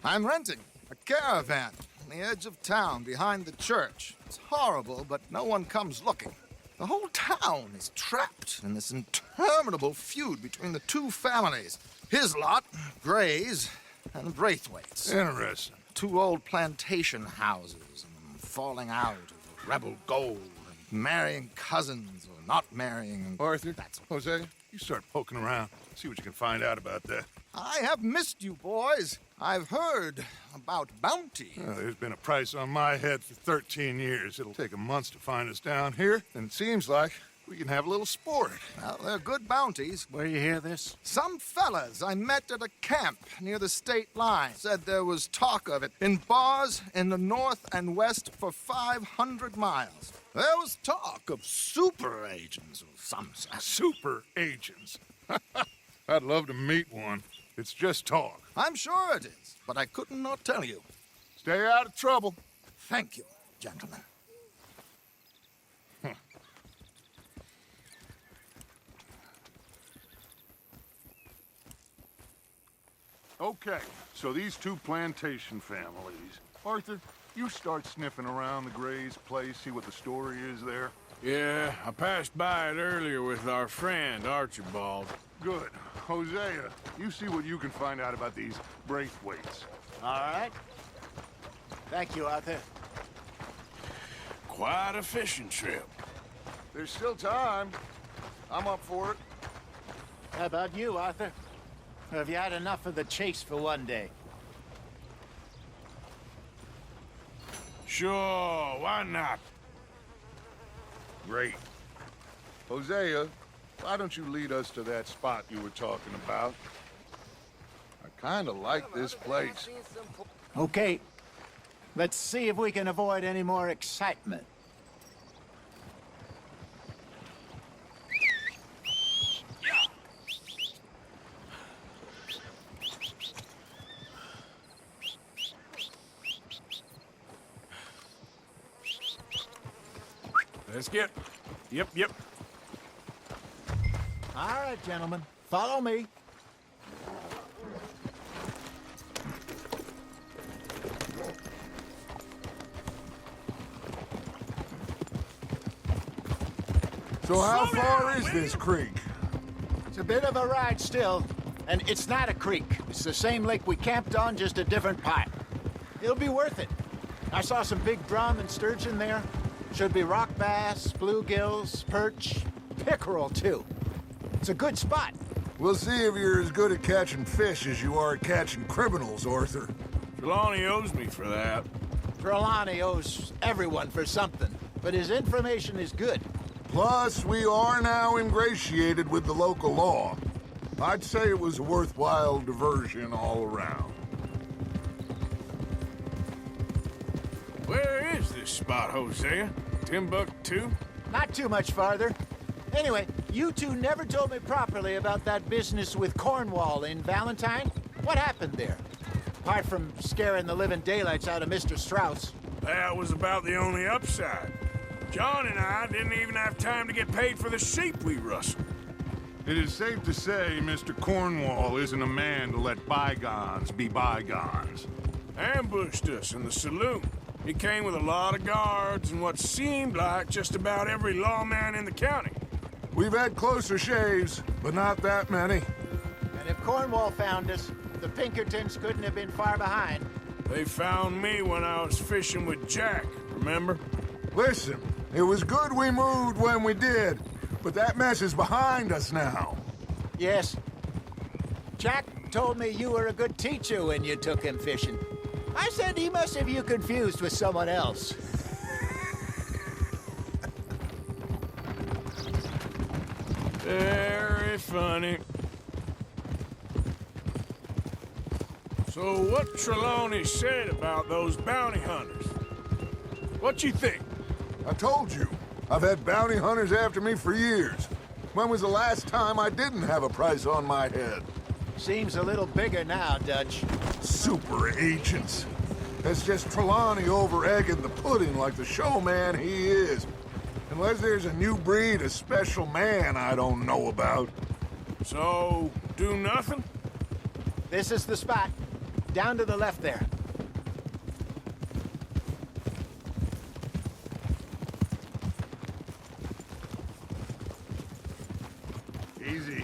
I'm renting a caravan on the edge of town behind the church. It's horrible, but no one comes looking. The whole town is trapped in this interminable feud between the two families. His lot, Gray's, and Braithwaite's. Interesting. Two old plantation houses, and falling out over rebel gold, and marrying cousins or not marrying. Arthur, That's Jose, you start poking around. See what you can find out about that. I have missed you, boys. I've heard about bounty. There's been a price on my head for 13 years. It'll take a month to find us down here, and it seems like we can have a little sport. Well, they're good bounties. Where you hear this? Some fellas I met at a camp near the state line said there was talk of it in bars in the north and west for 500 miles. There was talk of super agents of some sort. Super agents. I'd love to meet one. It's just talk. I'm sure it is, but I couldn't not tell you. Stay out of trouble. Thank you, gentlemen. Okay, so these two plantation families. Arthur, you start sniffing around the Gray's place, see what the story is there. Yeah, I passed by it earlier with our friend, Archibald. Good. Hosea, you see what you can find out about these Braithwaites. All right. Thank you, Arthur. Quite a fishing trip. There's still time. I'm up for it. How about you, Arthur? Have you had enough of the chase for one day? Sure, why not? Great. Hosea, why don't you lead us to that spot you were talking about? I kind of like this place. Okay. Let's see if we can avoid any more excitement. Let's get... Yep. All right, gentlemen. Follow me. So how far is this creek? It's a bit of a ride still, and it's not a creek. It's the same lake we camped on, just a different pipe. It'll be worth it. I saw some big drum and sturgeon there. Should be rock bass, bluegills, perch, pickerel, too. It's a good spot. We'll see if you're as good at catching fish as you are at catching criminals, Arthur. Trelawney owes me for that. Trelawney owes everyone for something, but his information is good. Plus, we are now ingratiated with the local law. I'd say it was a worthwhile diversion all around. Where is this spot, Hosea? Timbuktu? Not too much farther. Anyway, you two never told me properly about that business with Cornwall in Valentine. What happened there? Apart from scaring the living daylights out of Mr. Strauss. That was about the only upside. John and I didn't even have time to get paid for the sheep we rustled. It is safe to say Mr. Cornwall isn't a man to let bygones be bygones. Ambushed us in the saloon. He came with a lot of guards and what seemed like just about every lawman in the county. We've had closer shaves, but not that many. And if Cornwall found us, the Pinkertons couldn't have been far behind. They found me when I was fishing with Jack, remember? Listen, it was good we moved when we did, but that mess is behind us now. Yes. Jack told me you were a good teacher when you took him fishing. I said he must have you confused with someone else. Very funny. So what Trelawney said about those bounty hunters? What you think? I told you, I've had bounty hunters after me for years. When was the last time I didn't have a price on my head? Seems a little bigger now, Dutch. Super agents. That's just Trelawney over-egging the pudding like the showman he is. Unless there's a new breed of special man I don't know about. So, do nothing? This is the spot. Down to the left there. Easy.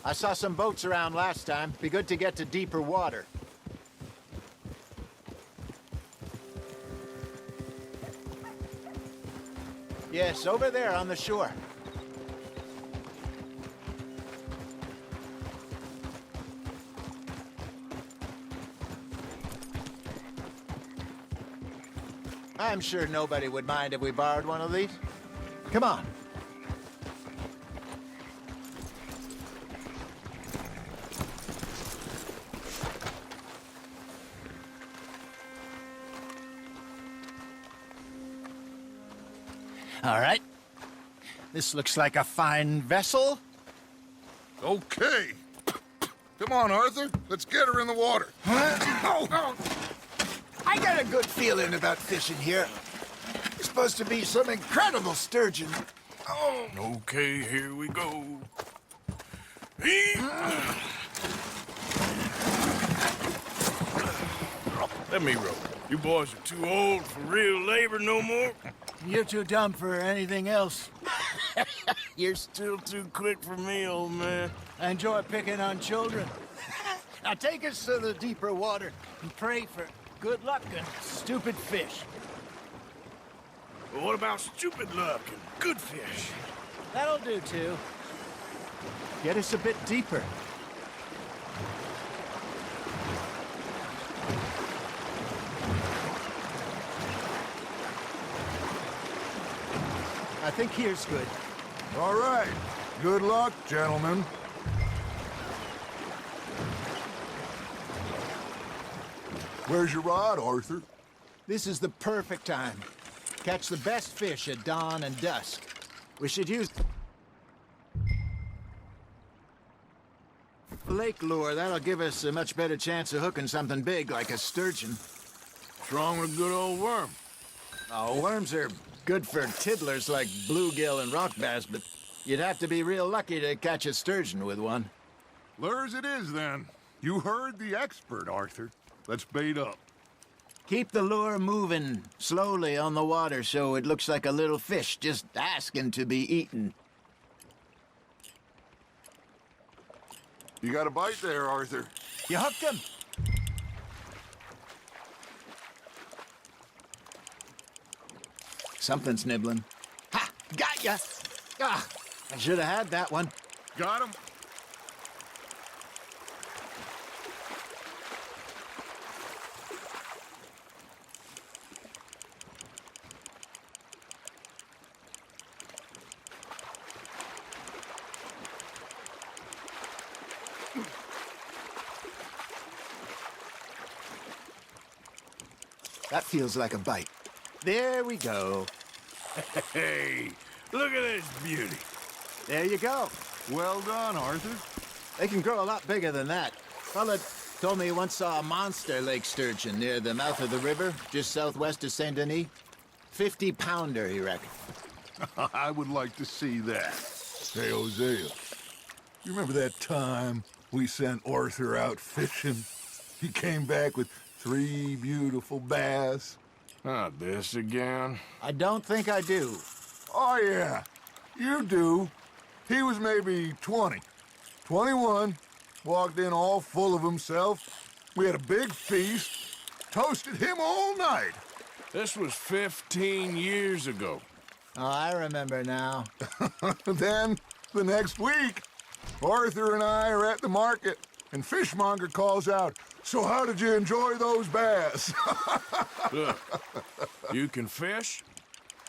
I saw some boats around last time. Be good to get to deeper water. Yes, over there on the shore. I'm sure nobody would mind if we borrowed one of these. Come on. All right. This looks like a fine vessel. Okay. Come on, Arthur. Let's get her in the water. Oh. I got a good feeling about fishing here. It's supposed to be some incredible sturgeon. Oh. Okay, here we go. Let me row. You boys are too old for real labor no more. You're too dumb for anything else. You're still too quick for me, old man. I enjoy picking on children. Now take us to the deeper water and pray for good luck and stupid fish. But what about stupid luck and good fish? That'll do, too. Get us a bit deeper. I think here's good. All right. Good luck, gentlemen. Where's your rod, Arthur? This is the perfect time. Catch the best fish at dawn and dusk. We should use lake lure. That'll give us a much better chance of hooking something big like a sturgeon. What's wrong with a good old worm? Oh, worms are good for tiddlers like bluegill and rock bass, but you'd have to be real lucky to catch a sturgeon with one. Lures it is, then. You heard the expert, Arthur. Let's bait up. Keep the lure moving slowly on the water so it looks like a little fish just asking to be eaten. You got a bite there, Arthur. You hooked him. Something's nibbling. Ha! Got ya! Ah! I should have had that one. Got him. That feels like a bite. There we go. Hey, look at this beauty. There you go. Well done, Arthur. They can grow a lot bigger than that. Fella told me he once saw a monster lake sturgeon near the mouth of the river, just southwest of Saint Denis. 50-pounder, he reckoned. I would like to see that. Hey, Hosea, you remember that time we sent Arthur out fishing? He came back with 3 beautiful bass. Not this again. I don't think I do. Oh, yeah, you do. He was maybe 20, 21, walked in all full of himself. We had a big feast, toasted him all night. This was 15 years ago. Oh, I remember now. Then, the next week, Arthur and I are at the market, and Fishmonger calls out, "So how did you enjoy those bass?" Look, you can fish,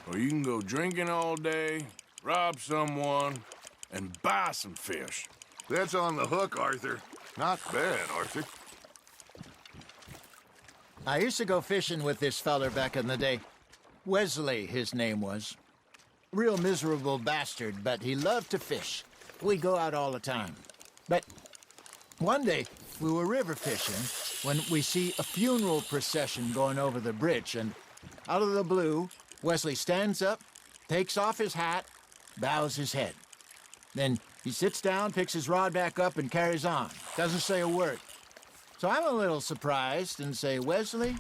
or you can go drinking all day, rob someone, and buy some fish. That's on the hook, Arthur. Not bad, Arthur. I used to go fishing with this feller back in the day. Wesley, his name was. Real miserable bastard, but he loved to fish. We'd go out all the time. But one day, We were river fishing when we see a funeral procession going over the bridge, and out of the blue, Wesley stands up, takes off his hat, bows his head. Then he sits down, picks his rod back up, and carries on. Doesn't say a word. So I'm a little surprised and say, Wesley,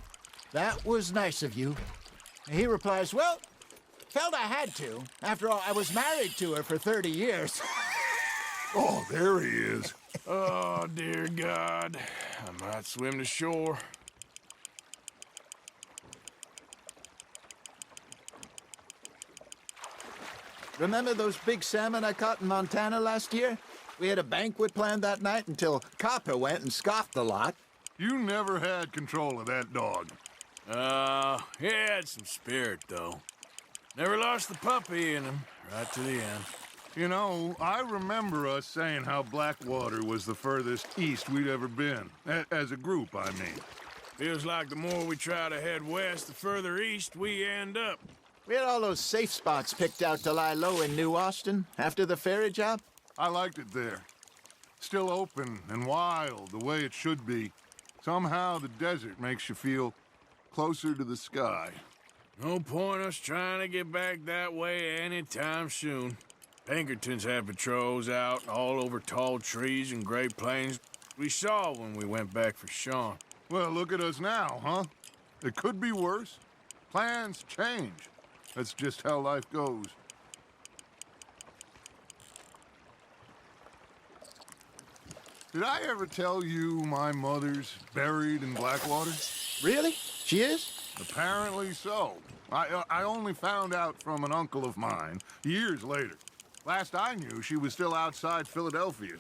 that was nice of you. And he replies, well, felt I had to. After all, I was married to her for 30 years. Oh, there he is. Oh, dear God. I might swim to shore. Remember those big salmon I caught in Montana last year? We had a banquet planned that night until Copper went and scoffed a lot. You never had control of that dog. He had some spirit, though. Never lost the puppy in him, right to the end. You know, I remember us saying how Blackwater was the furthest east we'd ever been. As a group, I mean. Feels like the more we try to head west, the further east we end up. We had all those safe spots picked out to lie low in New Austin after the ferry job. I liked it there. Still open and wild, the way it should be. Somehow the desert makes you feel closer to the sky. No point us trying to get back that way anytime soon. Pinkertons had patrols out all over tall trees and Great Plains. We saw when we went back for Sean. Well, look at us now, huh? It could be worse. Plans change. That's just how life goes. Did I ever tell you my mother's buried in Blackwater? Really? She is? Apparently so. I only found out from an uncle of mine years later. Last I knew, she was still outside Philadelphia.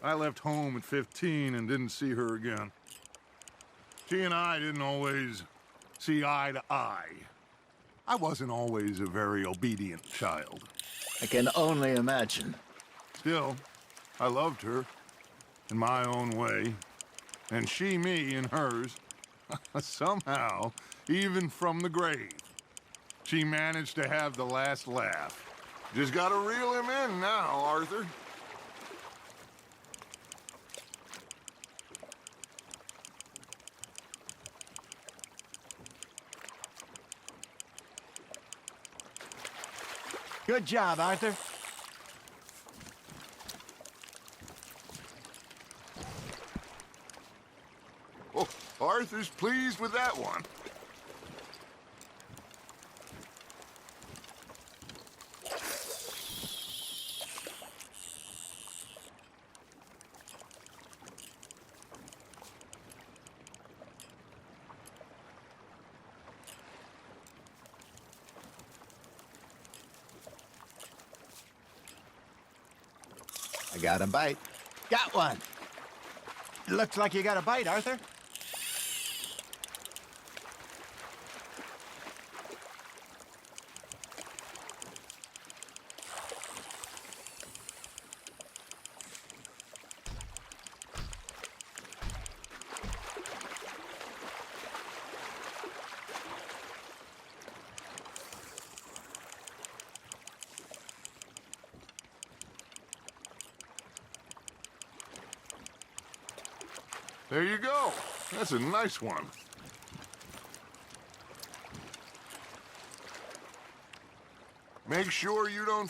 I left home at 15 and didn't see her again. She and I didn't always see eye to eye. I wasn't always a very obedient child. I can only imagine. Still, I loved her in my own way, and she me in hers. Somehow, even from the grave, she managed to have the last laugh. Just gotta reel him in now, Arthur. Good job, Arthur. Oh, Arthur's pleased with that one. I got a bite. Got one. Looks like you got a bite, Arthur. There you go. That's a nice one. Make sure you don't